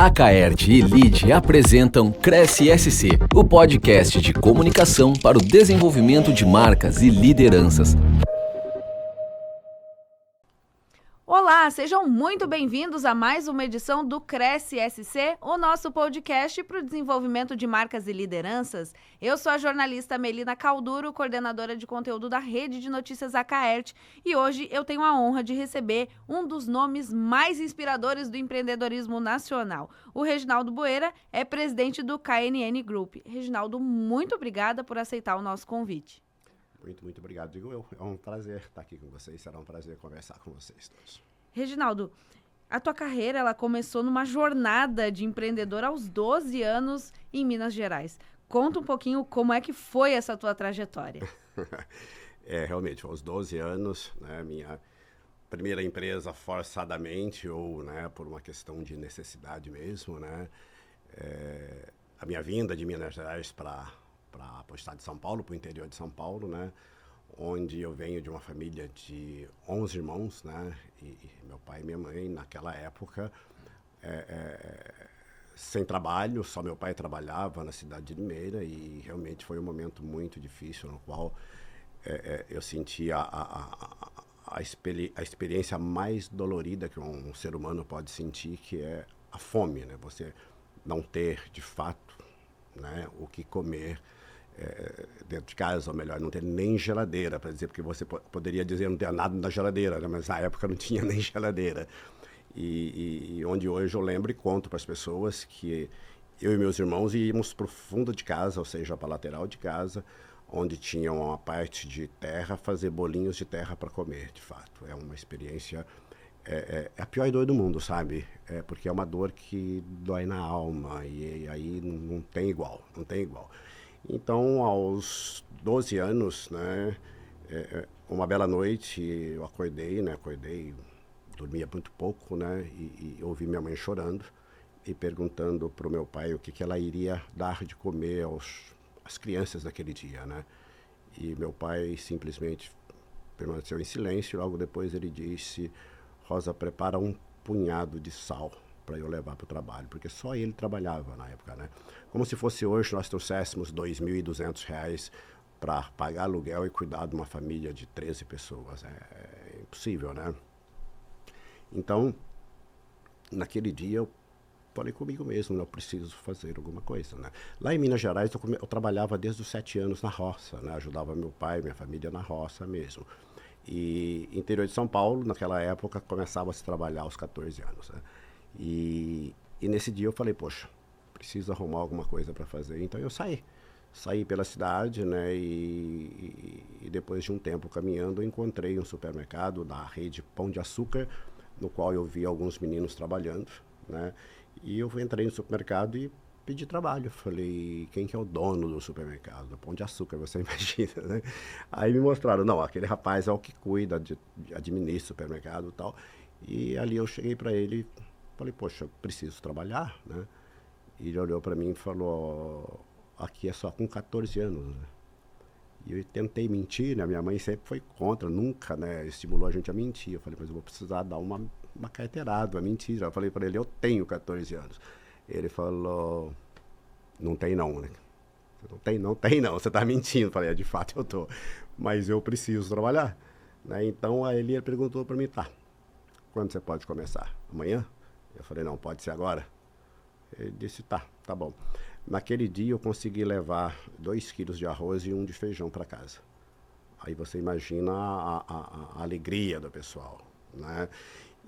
A Caerte e Lide apresentam Cresce SC, o podcast de comunicação para o desenvolvimento de marcas e lideranças. Olá, sejam muito bem-vindos a mais uma edição do Cresce SC, o nosso podcast para o desenvolvimento de marcas e lideranças. Eu sou a jornalista Melina Calduro, coordenadora de conteúdo da Rede de Notícias A Caerte, e hoje eu tenho a honra de receber um dos nomes mais inspiradores do empreendedorismo nacional. O Reginaldo Boeira é presidente do KNN Group. Reginaldo, muito obrigada por aceitar o nosso convite. Muito obrigado, digo eu. É um prazer estar aqui com vocês, será um prazer conversar com vocês todos. Reginaldo, a tua carreira ela começou numa jornada de empreendedor aos 12 anos em Minas Gerais. Conta um pouquinho como é que foi essa tua trajetória. Realmente, aos 12 anos, né, minha primeira empresa forçadamente ou, né, por uma questão de necessidade mesmo, né, a minha vinda de Minas Gerais para o estado de São Paulo, para o interior de São Paulo, né, onde eu venho de uma família de 11 irmãos, né, e meu pai e minha mãe, naquela época, sem trabalho, só meu pai trabalhava na cidade de Limeira e realmente foi um momento muito difícil no qual eu senti a experiência mais dolorida que um ser humano pode sentir, que é a fome, né, você não ter, de fato, né, o que comer dentro de casa, ou melhor, não ter nem geladeira, para dizer, porque você poderia dizer não ter nada na geladeira, né? Mas na época não tinha nem geladeira. E onde hoje eu lembro e conto para as pessoas que eu e meus irmãos íamos para o fundo de casa, ou seja, para a lateral de casa, onde tinha uma parte de terra, fazer bolinhos de terra para comer, de fato. É uma experiência, é a pior dor do mundo, sabe? Porque é uma dor que dói na alma e aí não tem igual, não tem igual. Então, aos 12 anos, né, uma bela noite, eu acordei, dormia muito pouco, né, e ouvi minha mãe chorando e perguntando para o meu pai o que ela iria dar de comer às crianças daquele dia, né. E meu pai simplesmente permaneceu em silêncio e logo depois ele disse: Rosa, prepara um punhado de sal para eu levar para o trabalho, porque só ele trabalhava na época, né? Como se fosse hoje nós trouxéssemos R$2.200 para pagar aluguel e cuidar de uma família de 13 pessoas. É impossível, né? Então, naquele dia eu falei comigo mesmo, eu preciso fazer alguma coisa, né? Lá em Minas Gerais eu trabalhava desde os 7 anos na roça, né? Ajudava meu pai, minha família na roça mesmo. E interior de São Paulo, naquela época, começava a se trabalhar aos 14 anos, né? E nesse dia eu falei, poxa, preciso arrumar alguma coisa para fazer. Então eu saí pela cidade, né, e depois de um tempo caminhando, eu encontrei um supermercado da rede Pão de Açúcar, no qual eu vi alguns meninos trabalhando, né, e eu entrei no supermercado e pedi trabalho. Falei, quem que é o dono do supermercado? Do Pão de Açúcar, você imagina, né? Aí me mostraram, não, aquele rapaz é o que cuida, administra o supermercado e tal. E ali eu cheguei para ele, falei, poxa, eu preciso trabalhar, né? E ele olhou para mim e falou, aqui é só com 14 anos, né? E eu tentei mentir, né? Minha mãe sempre foi contra, nunca, né, estimulou a gente a mentir. Eu falei, mas eu vou precisar dar uma carteirada, uma mentira. Eu falei para ele, eu tenho 14 anos. Ele falou, não tem não, né? Não tem não, você tá mentindo. Eu falei, de fato eu tô, mas eu preciso trabalhar, né? Então aí ele perguntou para mim, tá, quando você pode começar? Amanhã? Eu falei, não, pode ser agora. Ele disse, tá bom. Naquele dia eu consegui levar 2 quilos de arroz e 1 de feijão para casa. Aí você imagina a alegria do pessoal, né?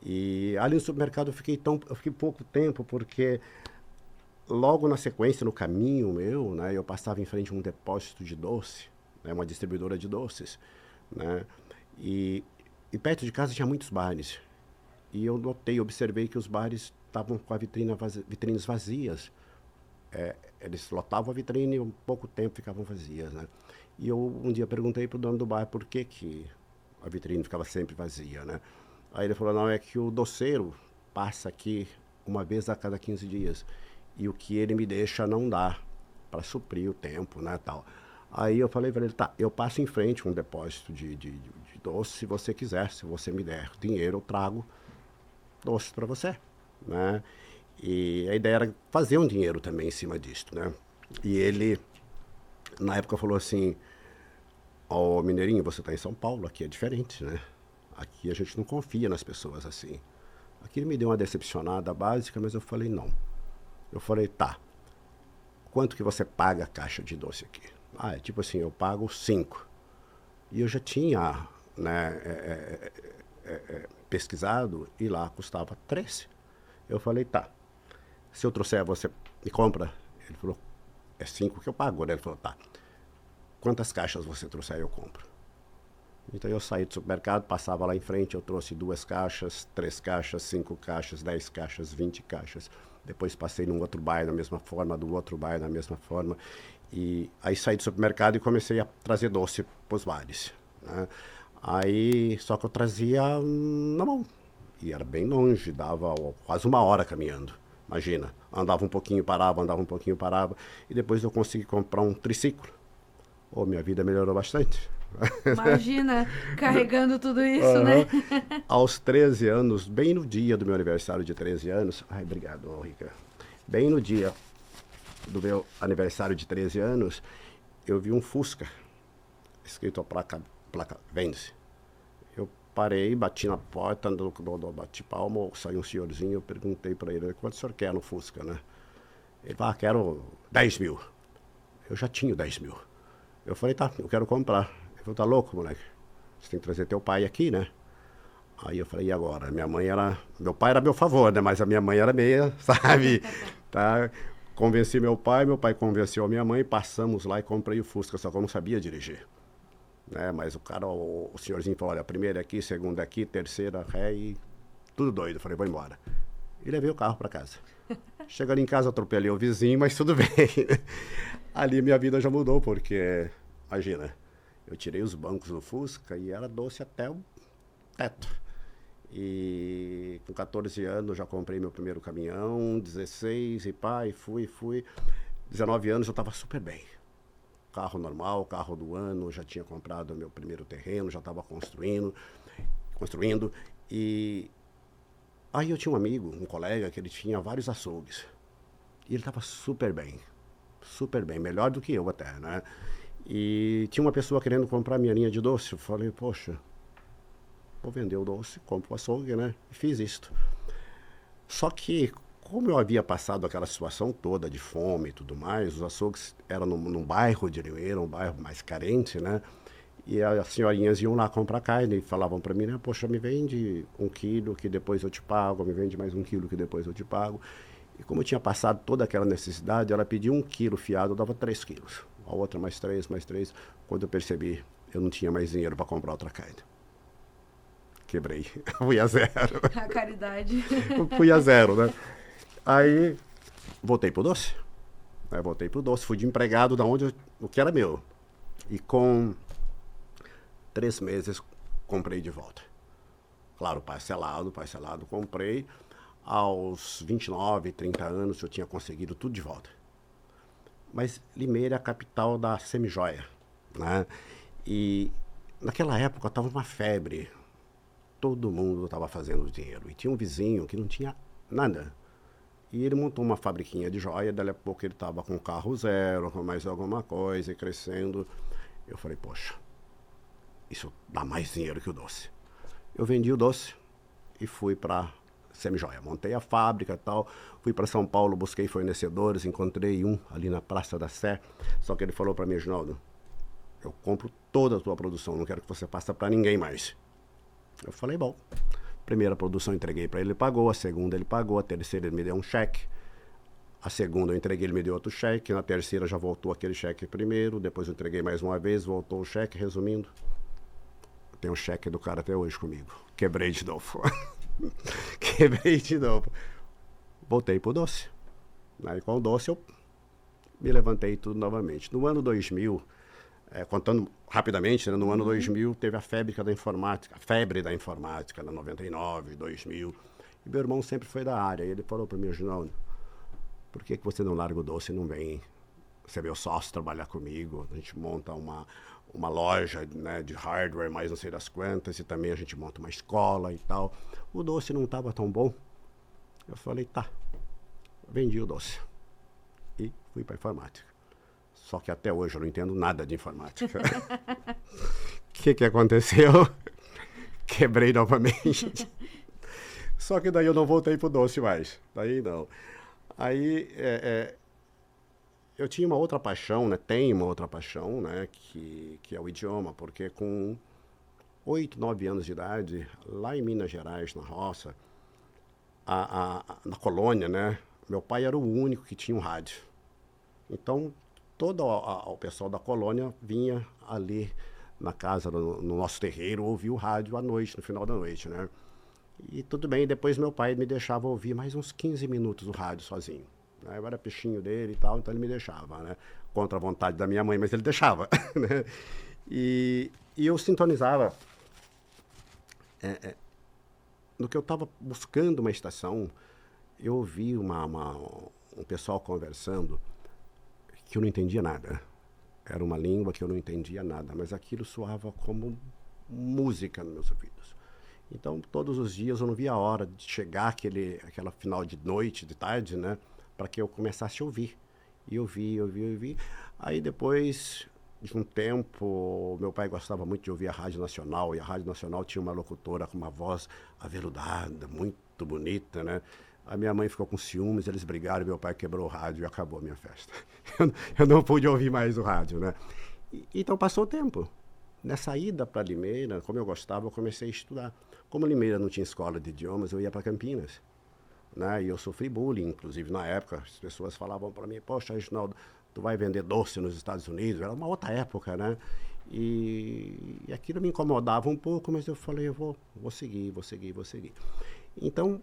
E ali no supermercado eu fiquei pouco tempo, porque logo na sequência, no caminho meu, né, eu passava em frente a um depósito de doce, né, uma distribuidora de doces, né? E perto de casa tinha muitos bares. E eu observei que os bares estavam com a vitrines vazias. Eles lotavam a vitrine e em pouco tempo ficavam vazias, né? E eu um dia perguntei para o dono do bar por que a vitrine ficava sempre vazia, né? Aí ele falou, não, é que o doceiro passa aqui uma vez a cada 15 dias. E o que ele me deixa não dá para suprir o tempo, né, tal. Aí eu falei para ele, tá, eu passo em frente um depósito de doce, se você quiser, se você me der dinheiro, eu trago doce para você, né? E a ideia era fazer um dinheiro também em cima disso, né? E ele, na época, falou assim, ó, Mineirinho, você está em São Paulo, aqui é diferente, né? Aqui a gente não confia nas pessoas assim. Aqui ele me deu uma decepcionada básica, mas eu falei, não. Eu falei, tá, quanto que você paga a caixa de doce aqui? Ah, é tipo assim, eu pago 5. E eu já tinha, né, pesquisado e lá custava 13. Eu falei, tá, se eu trouxer, você me compra? Ele falou, é 5 que eu pago, né? Ele falou, tá, quantas caixas você trouxer, eu compro. Então eu saí do supermercado, passava lá em frente, eu trouxe 2 caixas, 3 caixas, 5 caixas, 10 caixas, 20 caixas. Depois passei num outro bairro da mesma forma, do outro bairro da mesma forma. E aí saí do supermercado e comecei a trazer doce para os bares, né? Aí, só que eu trazia na mão. E era bem longe, dava quase 1 hora caminhando. Imagina, andava um pouquinho, parava, andava um pouquinho, parava. E depois eu consegui comprar um triciclo. Oh, minha vida melhorou bastante. Imagina, carregando tudo isso, né? Aos 13 anos, bem no dia do meu aniversário de 13 anos... Ai, obrigado, Rica. Bem no dia do meu aniversário de 13 anos, eu vi um Fusca, escrito a placa vende-se. Eu parei, bati na porta, bati palma, saiu um senhorzinho, eu perguntei para ele, quanto o senhor quer no Fusca, né? Ele falou, quero 10 mil. Eu já tinha 10 mil. Eu falei, tá, eu quero comprar. Ele falou, tá louco, moleque? Você tem que trazer teu pai aqui, né? Aí eu falei, e agora? Minha mãe era... Meu pai era meu favor, né? Mas a minha mãe era meia, sabe? Tá? Convenci meu pai convenceu a minha mãe, passamos lá e comprei o Fusca, só que eu não sabia dirigir. Né? Mas o cara, o senhorzinho falou, olha, primeira aqui, segunda aqui, terceira, ré e... Tudo doido. Eu falei, vou embora. E levei o carro para casa. Chegando em casa, atropelei o vizinho, mas tudo bem. Ali minha vida já mudou, porque, imagina, eu tirei os bancos do Fusca e era doce até o teto. E com 14 anos já comprei meu primeiro caminhão, 16 e pai, fui. 19 anos eu estava super bem. Carro normal, carro do ano, já tinha comprado meu primeiro terreno, já estava construindo. E aí eu tinha um amigo, um colega, que ele tinha vários açougues. E ele estava super bem, melhor do que eu até, né? E tinha uma pessoa querendo comprar minha linha de doce. Eu falei, poxa, vou vender o doce, compro o açougue, né? E fiz isto. Só que, como eu havia passado aquela situação toda de fome e tudo mais, os açougues eram num bairro de Limoeiro, um bairro mais carente, né? E as senhorinhas iam lá comprar carne e falavam para mim, né? Poxa, me vende 1 quilo que depois eu te pago, me vende mais 1 quilo que depois eu te pago. E como eu tinha passado toda aquela necessidade, ela pediu 1 quilo fiado, eu dava 3 quilos. A outra mais 3. Quando eu percebi, eu não tinha mais dinheiro para comprar outra carne. Quebrei, fui a 0. A caridade. Fui a 0, né? Aí, voltei pro doce. Fui de empregado da onde o que era meu. E com 3 meses, comprei de volta. Claro, parcelado, comprei. Aos 29, 30 anos, eu tinha conseguido tudo de volta. Mas Limeira é a capital da semijoia, né? E naquela época estava uma febre. Todo mundo estava fazendo dinheiro. E tinha um vizinho que não tinha nada. E ele montou uma fabriquinha de joia. Daí a pouco ele estava com carro zero, com mais alguma coisa, e crescendo. Eu falei, poxa, isso dá mais dinheiro que o doce. Eu vendi o doce e fui para semijoia. Montei a fábrica e tal. Fui para São Paulo, busquei fornecedores, encontrei um ali na Praça da Sé. Só que ele falou para mim, Reginaldo, eu compro toda a tua produção, não quero que você passe para ninguém mais. Eu falei, bom. Primeira produção eu entreguei para ele, ele pagou. A segunda ele pagou. A terceira ele me deu um cheque. A segunda eu entreguei, ele me deu outro cheque. Na terceira já voltou aquele cheque primeiro. Depois eu entreguei mais uma vez, voltou o cheque. Resumindo, tem um cheque do cara até hoje comigo. Quebrei de novo. Voltei pro doce. Aí com o doce eu me levantei tudo novamente. No ano 2000, contando rapidamente, né, no ano 2000 teve a febre da informática, na 99, 2000. E meu irmão sempre foi da área. E ele falou para mim, Reginaldo, por que você não larga o doce e não vem ser meu sócio, trabalhar comigo? A gente monta uma loja, né, de hardware, mais não sei das quantas, e também a gente monta uma escola e tal. O doce não estava tão bom. Eu falei, tá, vendi o doce e fui para informática. Só que até hoje eu não entendo nada de informática. O que aconteceu? Quebrei novamente. Só que daí eu não voltei pro doce mais. Daí não. Aí eu tinha uma outra paixão, né? Tenho uma outra paixão, né? Que é o idioma, porque com 8, 9 anos de idade, lá em Minas Gerais, na roça, na colônia, né? Meu pai era o único que tinha um rádio. Então, todo o pessoal da colônia vinha ali na casa, no nosso terreiro, ouvir o rádio à noite, no final da noite, né? E tudo bem, depois meu pai me deixava ouvir mais uns 15 minutos o rádio sozinho. Né? Eu era peixinho dele e tal, então ele me deixava, né? Contra a vontade da minha mãe, mas ele deixava, né? E eu sintonizava. No que eu estava buscando uma estação, eu ouvi um pessoal conversando que eu não entendia nada. Era uma língua que eu não entendia nada, mas aquilo soava como música nos meus ouvidos. Então, todos os dias eu não via a hora de chegar aquela final de noite, de tarde, né? Para que eu começasse a ouvir. E ouvir. Aí depois de um tempo, meu pai gostava muito de ouvir a Rádio Nacional, e a Rádio Nacional tinha uma locutora com uma voz aveludada, muito bonita, né? A minha mãe ficou com ciúmes, eles brigaram, meu pai quebrou o rádio e acabou a minha festa. Eu não pude ouvir mais o rádio, né? Então passou o tempo. Nessa ida para Limeira, como eu gostava, eu comecei a estudar. Como Limeira não tinha escola de idiomas, eu ia para Campinas. Né? E eu sofri bullying, inclusive, na época. As pessoas falavam para mim, poxa, Reginaldo, tu vai vender doce nos Estados Unidos? Era uma outra época, né? E aquilo me incomodava um pouco, mas eu falei, eu vou seguir. Então,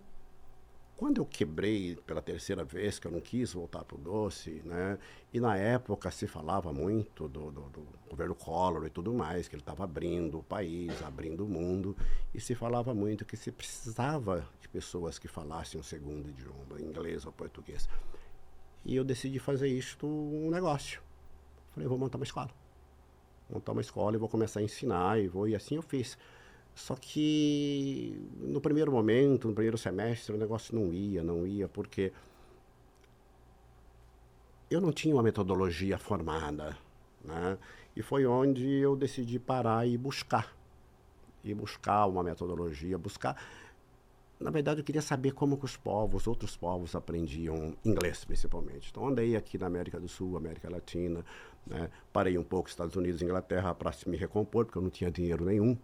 quando eu quebrei pela terceira vez, que eu não quis voltar para o doce, né? E na época se falava muito do governo Collor e tudo mais, que ele estava abrindo o país, abrindo o mundo, e se falava muito que se precisava de pessoas que falassem um segundo idioma, inglês ou português. E eu decidi fazer isto um negócio. Falei, eu vou montar uma escola. E vou começar a ensinar, e assim eu fiz. Só que no primeiro momento, no primeiro semestre, o negócio não ia, porque eu não tinha uma metodologia formada, né? E foi onde eu decidi parar e buscar uma metodologia, Na verdade, eu queria saber como que outros povos aprendiam inglês, principalmente. Então, andei aqui na América do Sul, América Latina, né? Parei um pouco nos Estados Unidos e Inglaterra para me recompor, porque eu não tinha dinheiro nenhum.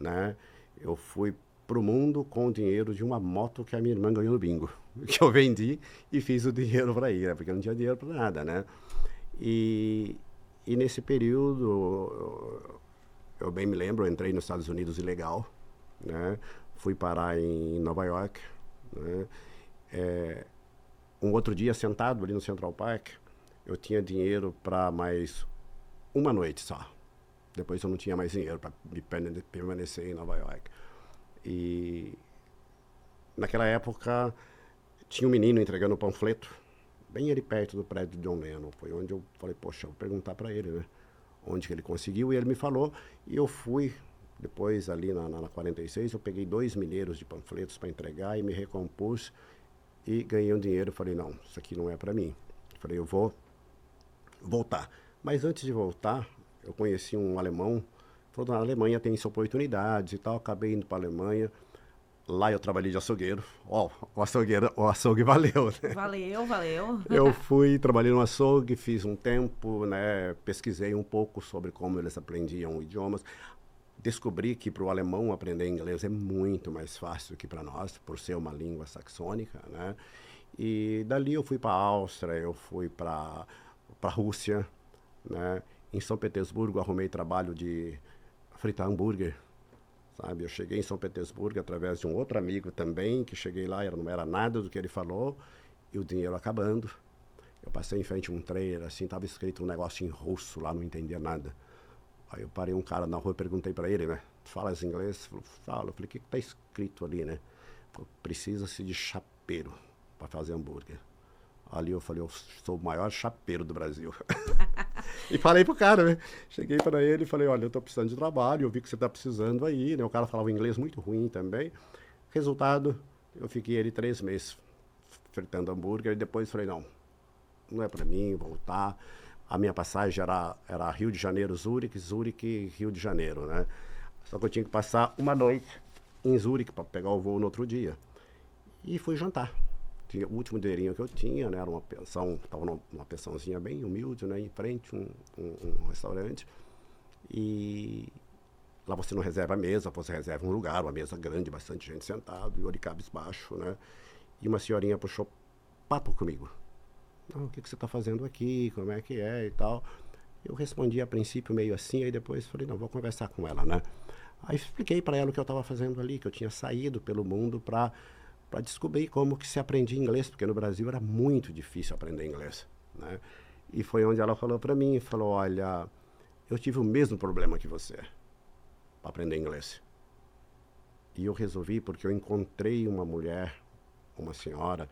Né? Eu fui pro mundo com o dinheiro de uma moto que a minha irmã ganhou no bingo, que eu vendi e fiz o dinheiro para ir, né? Porque eu não tinha dinheiro para nada, né? E nesse período, eu bem me lembro, eu entrei nos Estados Unidos ilegal, né? Fui parar em Nova York, né? Um outro dia, sentado ali no Central Park, eu tinha dinheiro para mais uma noite só. Depois eu não tinha mais dinheiro para permanecer em Nova York. E naquela época tinha um menino entregando um panfleto, bem ali perto do prédio de John Lennon. Foi onde eu falei, poxa, eu vou perguntar para ele, né? Onde que ele conseguiu. E ele me falou, e eu fui, depois ali na 46, eu peguei 2 milheiros de panfletos para entregar e me recompus e ganhei um dinheiro. Falei, não, isso aqui não é para mim. Falei, eu vou voltar. Mas antes de voltar, eu conheci um alemão, falou, na Alemanha tem essa oportunidades e tal, acabei indo para a Alemanha. Lá eu trabalhei de açougueiro. O açougue valeu, né? Valeu. Eu trabalhei no açougue, fiz um tempo, né? Pesquisei um pouco sobre como eles aprendiam idiomas. Descobri que para o alemão aprender inglês é muito mais fácil que para nós, por ser uma língua saxônica, né? E dali eu fui para a Áustria, eu fui para a Rússia, né? Em São Petersburgo arrumei trabalho de fritar hambúrguer, sabe? Eu cheguei em São Petersburgo através de um outro amigo também, que cheguei lá, não era nada do que ele falou, e o dinheiro acabando. Eu passei em frente a um trailer, assim, estava escrito um negócio em russo lá, não entendia nada. Aí eu parei um cara na rua e perguntei para ele, né? Falas inglês? Ele falou, fala. Eu falei, o que está escrito ali, né? Falei, precisa-se de chapeiro para fazer hambúrguer. Ali eu falei, eu sou o maior chapeiro do Brasil. E falei pro cara, né? Cheguei para ele e falei, olha, eu tô precisando de trabalho, eu vi que você tá precisando aí, né? O cara falava inglês muito ruim também. Resultado, eu fiquei ali 3 meses fritando hambúrguer, e depois falei, não é para mim voltar. A minha passagem era Rio de Janeiro, Zurique, Rio de Janeiro, né? Só que eu tinha que passar uma noite em Zurique para pegar o voo no outro dia. E fui jantar. Tinha o último dinheirinho que eu tinha, né? Era uma pensão, estava numa pensãozinha bem humilde, né? Em frente um restaurante. E lá você não reserva a mesa, você reserva um lugar, uma mesa grande, bastante gente sentado, e eu de cabisbaixo, né? E uma senhorinha puxou papo comigo. O que você está fazendo aqui? Como é que é e tal? Eu respondi a princípio meio assim, aí depois falei, vou conversar com ela, né? Aí expliquei para ela o que eu estava fazendo ali, que eu tinha saído pelo mundo para descobrir como que se aprendia inglês, porque no Brasil era muito difícil aprender inglês, né? E foi onde ela falou para mim, falou, olha, eu tive o mesmo problema que você para aprender inglês. E eu resolvi, porque eu encontrei uma mulher, uma senhora,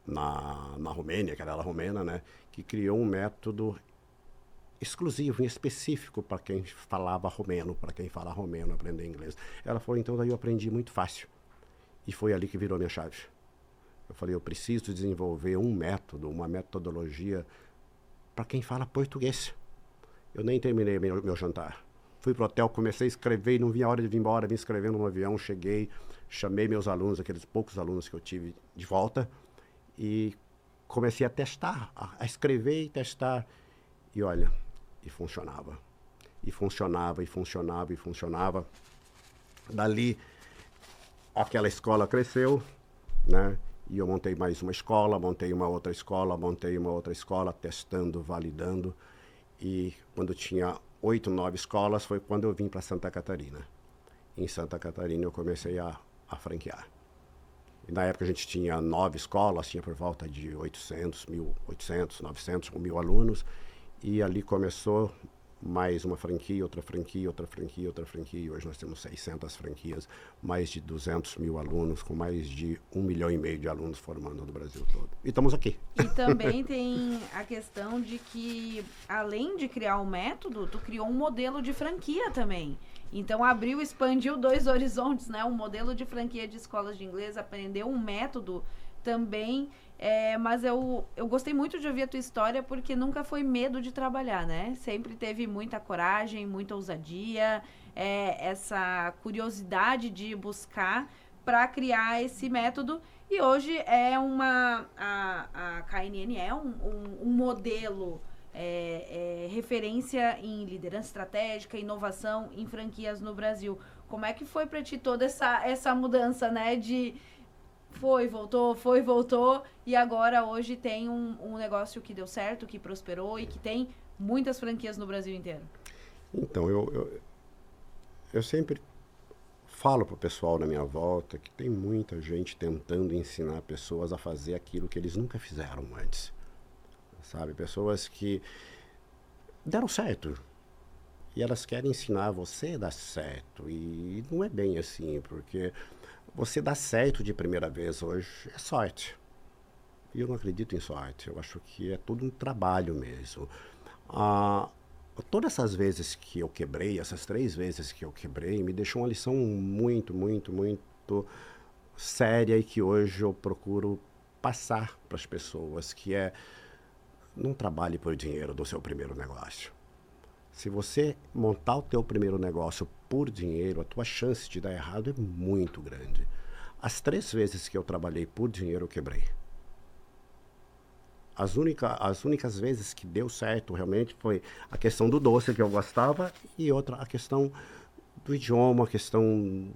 na Romênia, que era ela romena, né, que criou um método exclusivo, específico para quem falava romeno, para quem fala romeno, aprender inglês. Ela falou, então daí eu aprendi muito fácil. E foi ali que virou minha chave. Eu falei, eu preciso desenvolver um método, uma metodologia para quem fala português. Eu nem terminei meu jantar. Fui pro hotel, comecei a escrever e não vi a hora de vir embora, vim escrevendo no avião, cheguei, chamei meus alunos, aqueles poucos alunos que eu tive de volta, e comecei a testar, a escrever e testar. E olha, e funcionava. E funcionava, e funcionava, e funcionava. Dali, aquela escola cresceu, né? E eu montei mais uma escola, montei uma outra escola, testando, validando. E quando tinha 8, 9 escolas, foi quando eu vim para Santa Catarina. Em Santa Catarina eu comecei a franquear. E na época a gente tinha 9 escolas, tinha por volta de 800, 900, 1.000 alunos. E ali começou mais uma franquia, outra franquia, outra franquia, outra franquia. E hoje nós temos 600 franquias, mais de 200.000 alunos, com mais de 1,5 milhão de alunos formando no Brasil todo. E estamos aqui. E também tem a questão de que, além de criar um método, tu criou um modelo de franquia também. Então, expandiu 2 horizontes, né? Um modelo de franquia de escolas de inglês, aprendeu um método também. Mas eu gostei muito de ouvir a tua história, porque nunca foi medo de trabalhar, né? Sempre teve muita coragem, muita ousadia, essa curiosidade de buscar para criar esse método. E hoje a KNN é um modelo, referência em liderança estratégica, inovação em franquias no Brasil. Como é que foi para ti toda essa mudança, né? De foi, voltou, e agora hoje tem um negócio que deu certo, que prosperou e que tem muitas franquias no Brasil inteiro? Então, eu sempre falo para o pessoal na minha volta que tem muita gente tentando ensinar pessoas a fazer aquilo que eles nunca fizeram antes. Sabe? Pessoas que deram certo. E elas querem ensinar você a dar certo. E não é bem assim, porque você dar certo de primeira vez hoje é sorte. E eu não acredito em sorte. Eu acho que é tudo um trabalho mesmo. Todas essas vezes que eu quebrei, essas 3 vezes que eu quebrei, me deixou uma lição muito, muito, muito séria e que hoje eu procuro passar para as pessoas, que não trabalhe por dinheiro do seu primeiro negócio. Se você montar o teu primeiro negócio por dinheiro, a tua chance de dar errado é muito grande. As 3 vezes que eu trabalhei por dinheiro, eu quebrei. As únicas vezes que deu certo realmente foi a questão do doce que eu gostava e outra, a questão do idioma, a questão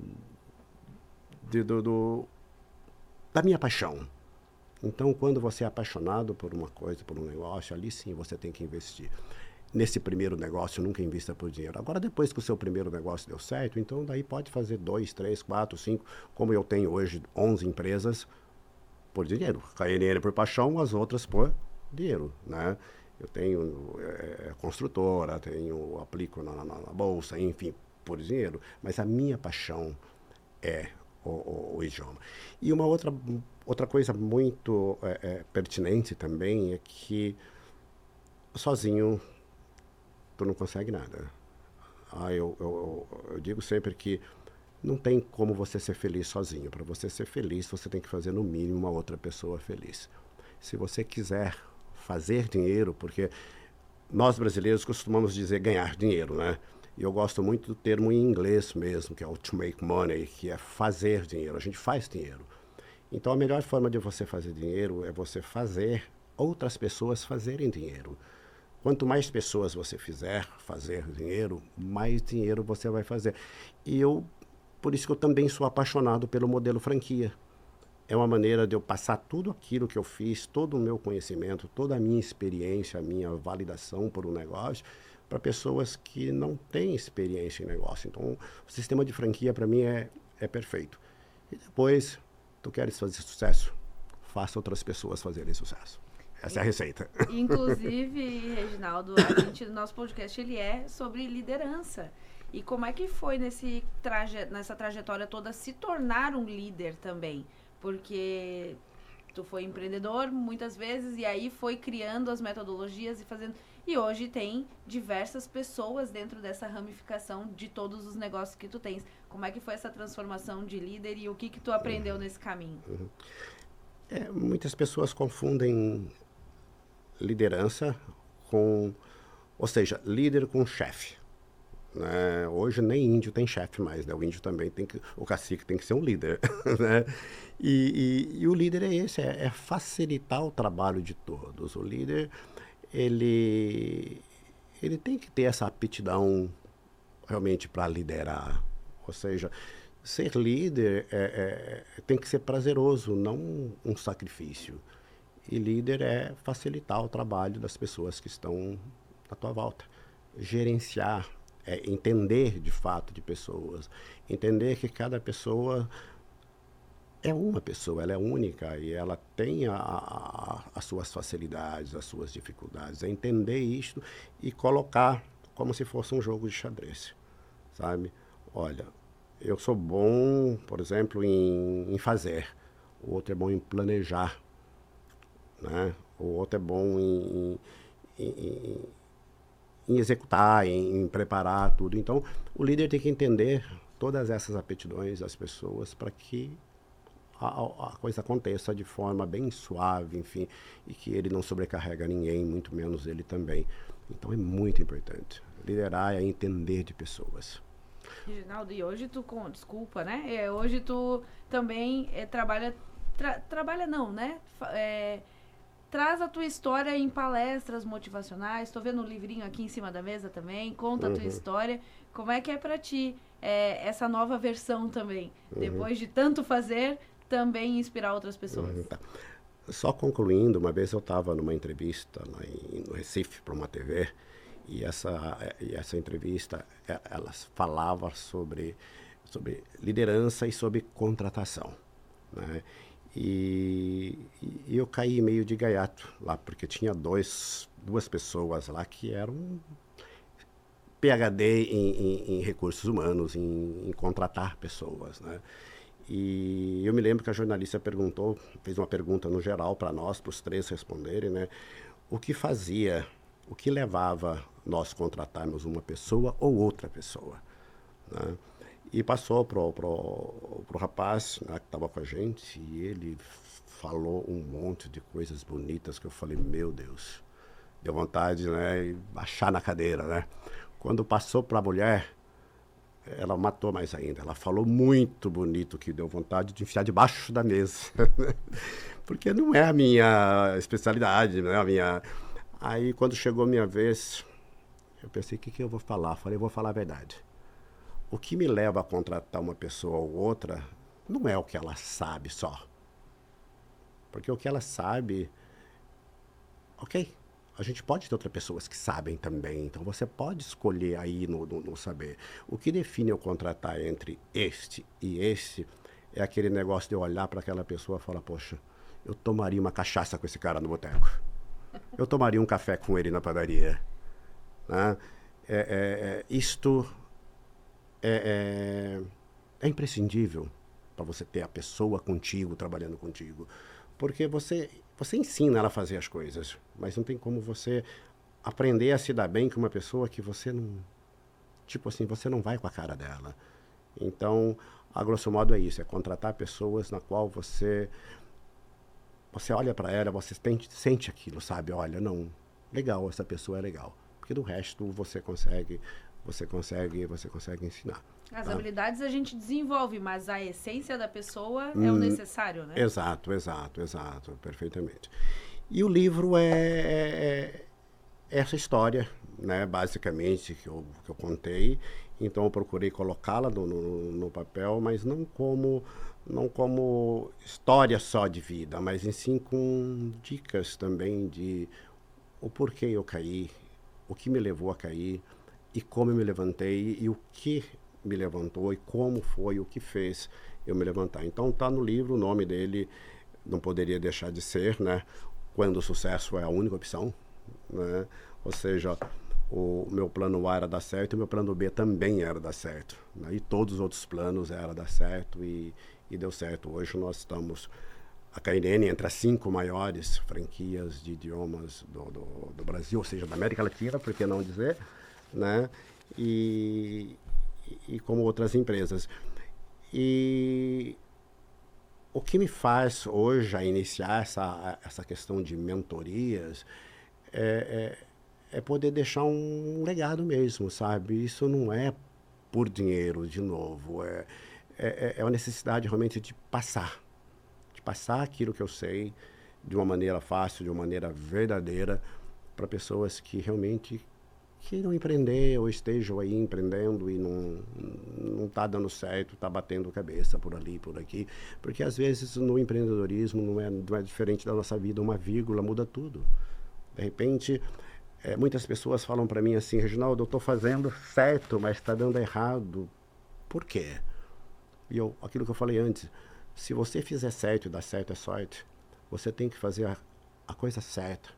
da minha paixão. Então, quando você é apaixonado por uma coisa, por um negócio, ali sim você tem que investir. Nesse primeiro negócio, nunca invista por dinheiro. Agora, depois que o seu primeiro negócio deu certo, então daí pode fazer 2, 3, 4, 5, como eu tenho hoje 11 empresas, por dinheiro. KNN por paixão, as outras por dinheiro, né? Eu tenho construtora, aplico na bolsa, enfim, por dinheiro. Mas a minha paixão é o idioma. E uma outra coisa muito pertinente também é que sozinho tu não consegue nada. Eu digo sempre que não tem como você ser feliz sozinho. Para você ser feliz, você tem que fazer no mínimo uma outra pessoa feliz. Se você quiser fazer dinheiro, porque nós brasileiros costumamos dizer ganhar dinheiro, né? E eu gosto muito do termo em inglês mesmo, que é o to make money, que é fazer dinheiro. A gente faz dinheiro. Então a melhor forma de você fazer dinheiro é você fazer outras pessoas fazerem dinheiro. Quanto mais pessoas você fizer fazer dinheiro, mais dinheiro você vai fazer. Por isso que eu também sou apaixonado pelo modelo franquia. É uma maneira de eu passar tudo aquilo que eu fiz, todo o meu conhecimento, toda a minha experiência, a minha validação por um negócio, para pessoas que não têm experiência em negócio. Então, o sistema de franquia, para mim, é perfeito. E depois, tu queres fazer sucesso? Faça outras pessoas fazerem sucesso. Essa é a receita. Inclusive, Reginaldo, nosso podcast ele é sobre liderança. E como é que foi nessa trajetória toda se tornar um líder também? Porque tu foi empreendedor muitas vezes e aí foi criando as metodologias e fazendo... E hoje tem diversas pessoas dentro dessa ramificação de todos os negócios que tu tens. Como é que foi essa transformação de líder e o que tu aprendeu nesse caminho? Muitas pessoas confundem liderança ou seja, líder com chefe. Né? Hoje nem índio tem chefe mais, né? O índio também o cacique tem que ser um líder, né? E o líder é esse, é facilitar o trabalho de todos. O líder, ele tem que ter essa aptidão realmente para liderar. Ou seja, ser líder tem que ser prazeroso, não um sacrifício. E líder é facilitar o trabalho das pessoas que estão à tua volta. Gerenciar, entender de fato de pessoas. Entender que cada pessoa é uma pessoa, ela é única e ela tem as suas facilidades, as suas dificuldades. É entender isto e colocar como se fosse um jogo de xadrez, sabe? Olha, eu sou bom, por exemplo, em fazer. O outro é bom em planejar. Né? O outro é bom em executar, em preparar tudo. Então, o líder tem que entender todas essas aptidões das pessoas para que a coisa aconteça de forma bem suave, enfim, e que ele não sobrecarrega ninguém, muito menos ele também. Então, é muito importante. Liderar é entender de pessoas. Reginaldo, e hoje desculpa, né? Hoje tu também trabalha não, né? Traz a tua história em palestras motivacionais. Estou vendo um livrinho aqui em cima da mesa também. Conta a tua história. Como é que é para ti essa nova versão também? Depois de tanto fazer, também inspirar outras pessoas. Tá. Só concluindo, uma vez eu estava numa entrevista lá no Recife para uma TV e essa entrevista, ela falava sobre liderança e sobre contratação, né? E eu caí meio de gaiato lá, porque tinha duas pessoas lá que eram PhD em recursos humanos, em contratar pessoas, né? E eu me lembro que a jornalista fez uma pergunta no geral para nós, para os três responderem, né? O que levava nós contratarmos uma pessoa ou outra pessoa, né? E passou pro rapaz, né, que estava com a gente, e ele falou um monte de coisas bonitas que eu falei, meu Deus, deu vontade, né, de baixar na cadeira, né? Quando passou para a mulher, ela matou mais ainda. Ela falou muito bonito, que deu vontade de enfiar debaixo da mesa. Porque não é a minha especialidade, não é a minha... Aí, quando chegou a minha vez, eu pensei, o que eu vou falar? Falei, eu vou falar a verdade. O que me leva a contratar uma pessoa ou outra não é o que ela sabe só. Porque o que ela sabe... Ok, a gente pode ter outras pessoas que sabem também. Então, você pode escolher aí no saber. O que define eu contratar entre este e este é aquele negócio de eu olhar para aquela pessoa e falar, poxa, eu tomaria uma cachaça com esse cara no boteco. Eu tomaria um café com ele na padaria. Né? Isto é imprescindível para você ter a pessoa contigo, trabalhando contigo. Porque você ensina ela a fazer as coisas, mas não tem como você aprender a se dar bem com uma pessoa que você não... Tipo assim, você não vai com a cara dela. Então, a grosso modo é isso, é contratar pessoas na qual você olha para ela, você sente aquilo, sabe? Olha, não, legal, essa pessoa é legal. Porque do resto você consegue ensinar. As habilidades a gente desenvolve, mas a essência da pessoa é o necessário, né? Exato, perfeitamente. E o livro é essa história, né, basicamente, que eu contei. Então eu procurei colocá-la no papel, mas não como história só de vida, mas em sim com dicas também de o porquê eu caí, o que me levou a cair e como eu me levantei e o que me levantou e como foi, o que fez eu me levantar. Então está no livro, o nome dele não poderia deixar de ser, né? Quando o sucesso é a única opção, né? Ou seja, o meu plano A era dar certo e o meu plano B também era dar certo, né? E todos os outros planos era dar certo e deu certo. Hoje nós estamos, a KNN, entre as 5 maiores franquias de idiomas do Brasil, ou seja, da América Latina, por que não dizer, né? E como outras empresas. E o que me faz hoje a iniciar essa questão de mentorias é poder deixar um legado mesmo, sabe? Isso não é por dinheiro, de novo. É uma necessidade realmente de passar aquilo que eu sei de uma maneira fácil, de uma maneira verdadeira, para pessoas que realmente queiram empreender ou estejam aí empreendendo e não está dando certo, está batendo cabeça por ali, por aqui. Porque às vezes no empreendedorismo não é diferente da nossa vida, uma vírgula muda tudo. De repente, muitas pessoas falam para mim assim, Reginaldo, eu estou fazendo certo, mas está dando errado. Por quê? E aquilo que eu falei antes, se você fizer certo e dar certo é sorte, você tem que fazer a coisa certa,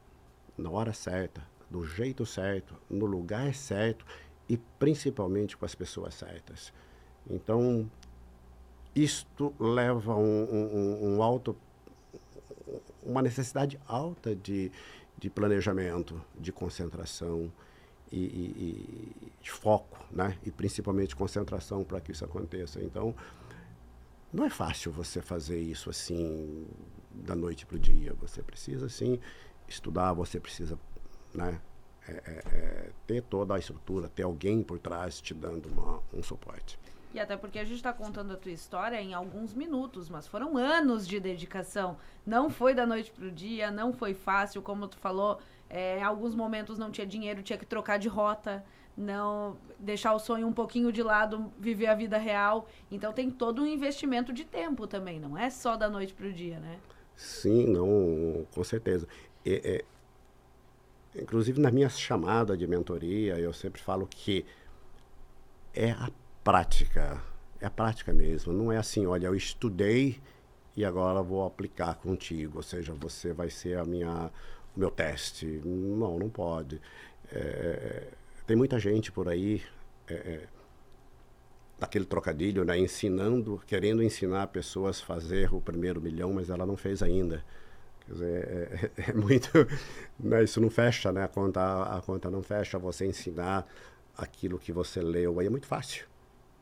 na hora certa, do jeito certo, no lugar certo e principalmente com as pessoas certas. Então, isto leva uma necessidade alta de planejamento, de concentração e de foco, né? E principalmente concentração para que isso aconteça. Então, não é fácil você fazer isso assim da noite para o dia. Você precisa, sim, estudar, você precisa, né, ter toda a estrutura, ter alguém por trás te dando um suporte. E até porque a gente está contando a tua história em alguns minutos, mas foram anos de dedicação. Não foi da noite para o dia, não foi fácil, como tu falou, em alguns momentos não tinha dinheiro, tinha que trocar de rota, não deixar o sonho um pouquinho de lado, viver a vida real. Então tem todo um investimento de tempo também, não é só da noite para o dia, né? Sim, não, com certeza. Inclusive na minha chamada de mentoria, eu sempre falo que é a prática mesmo. Não é assim, olha, eu estudei e agora vou aplicar contigo, ou seja, você vai ser o meu teste. Não pode. Tem muita gente por aí, daquele trocadilho, né, querendo ensinar pessoas a fazer o primeiro milhão, mas ela não fez ainda. Quer dizer, é muito, né, isso não fecha, né, a conta não fecha, você ensinar aquilo que você leu, aí é muito fácil,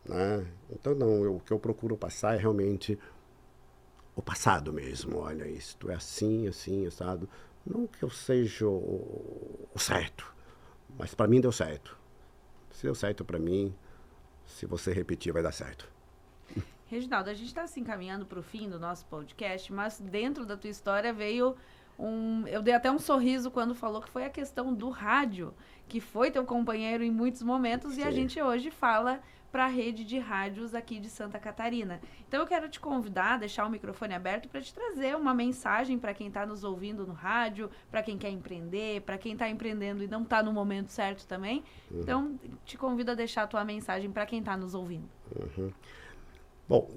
né? Então, o que eu procuro passar é realmente o passado mesmo. Olha, isto é assim, assado. Não que eu seja o certo, mas para mim deu certo. Se deu certo para mim, se você repetir, vai dar certo. Reginaldo, a gente está se encaminhando para o fim do nosso podcast, mas dentro da tua história veio eu dei até um sorriso quando falou que foi a questão do rádio, que foi teu companheiro em muitos momentos. Sim. E a gente hoje fala para a rede de rádios aqui de Santa Catarina. Então eu quero te convidar, deixar o microfone aberto para te trazer uma mensagem para quem está nos ouvindo no rádio, para quem quer empreender, para quem está empreendendo e não está no momento certo também. Uhum. Então te convido a deixar a tua mensagem para quem está nos ouvindo. Uhum. Bom,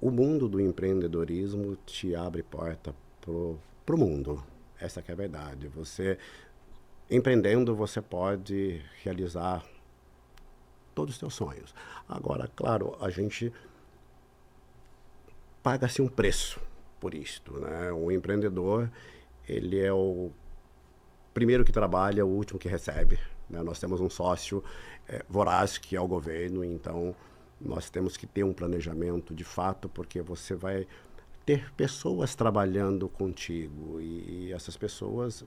o mundo do empreendedorismo te abre porta pro mundo. Essa que é a verdade. Você, empreendendo, você pode realizar todos os seus sonhos. Agora, claro, a gente paga-se um preço por isto, né? O empreendedor, ele é o primeiro que trabalha, o último que recebe, né? Nós temos um sócio voraz, que é o governo, então Nós temos que ter um planejamento de fato, porque você vai ter pessoas trabalhando contigo e essas pessoas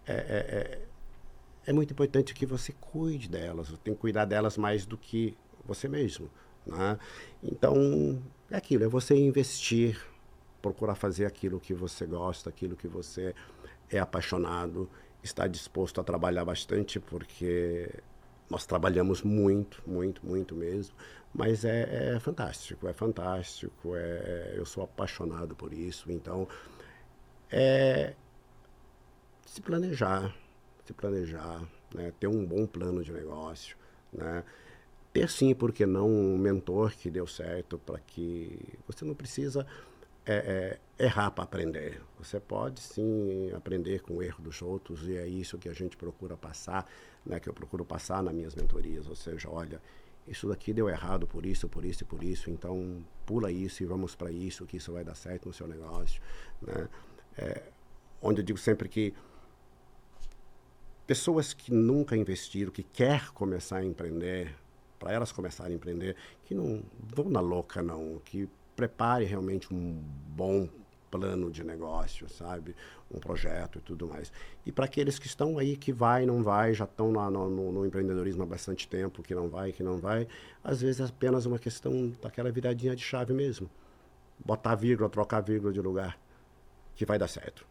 é muito importante que você cuide delas, você tem que cuidar delas mais do que você mesmo, né? Então, é aquilo, é você investir, procurar fazer aquilo que você gosta, aquilo que você é apaixonado, estar disposto a trabalhar bastante, porque nós trabalhamos muito, muito, muito mesmo, mas é fantástico, eu sou apaixonado por isso, então, se planejar, né? Ter um bom plano de negócio, né? Ter sim, porque não, um mentor que deu certo, para que você não precisa errar para aprender. Você pode sim aprender com o erro dos outros, e é isso que a gente procura passar, né? Que eu procuro passar nas minhas mentorias, ou seja, olha, isso daqui deu errado por isso, então pula isso e vamos para isso, que isso vai dar certo no seu negócio, né? Onde eu digo sempre que pessoas que nunca investiram, que quer começar a empreender, para elas começarem a empreender, que não vão na louca não, que prepare realmente um bom plano de negócio, sabe? Um projeto e tudo mais. E para aqueles que estão aí, que vai, não vai, já estão no empreendedorismo há bastante tempo, que não vai, às vezes é apenas uma questão daquela viradinha de chave mesmo. Botar vírgula, trocar vírgula de lugar, que vai dar certo.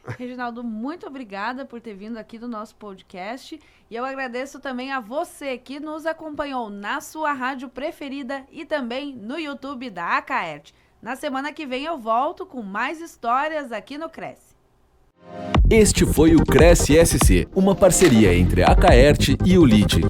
Reginaldo, muito obrigada por ter vindo aqui do nosso podcast, e eu agradeço também a você que nos acompanhou na sua rádio preferida e também no YouTube da Acaerte. Na semana que vem eu volto com mais histórias aqui no Cresce. Este foi o Cresce SC, uma parceria entre a Acaerte e o LID.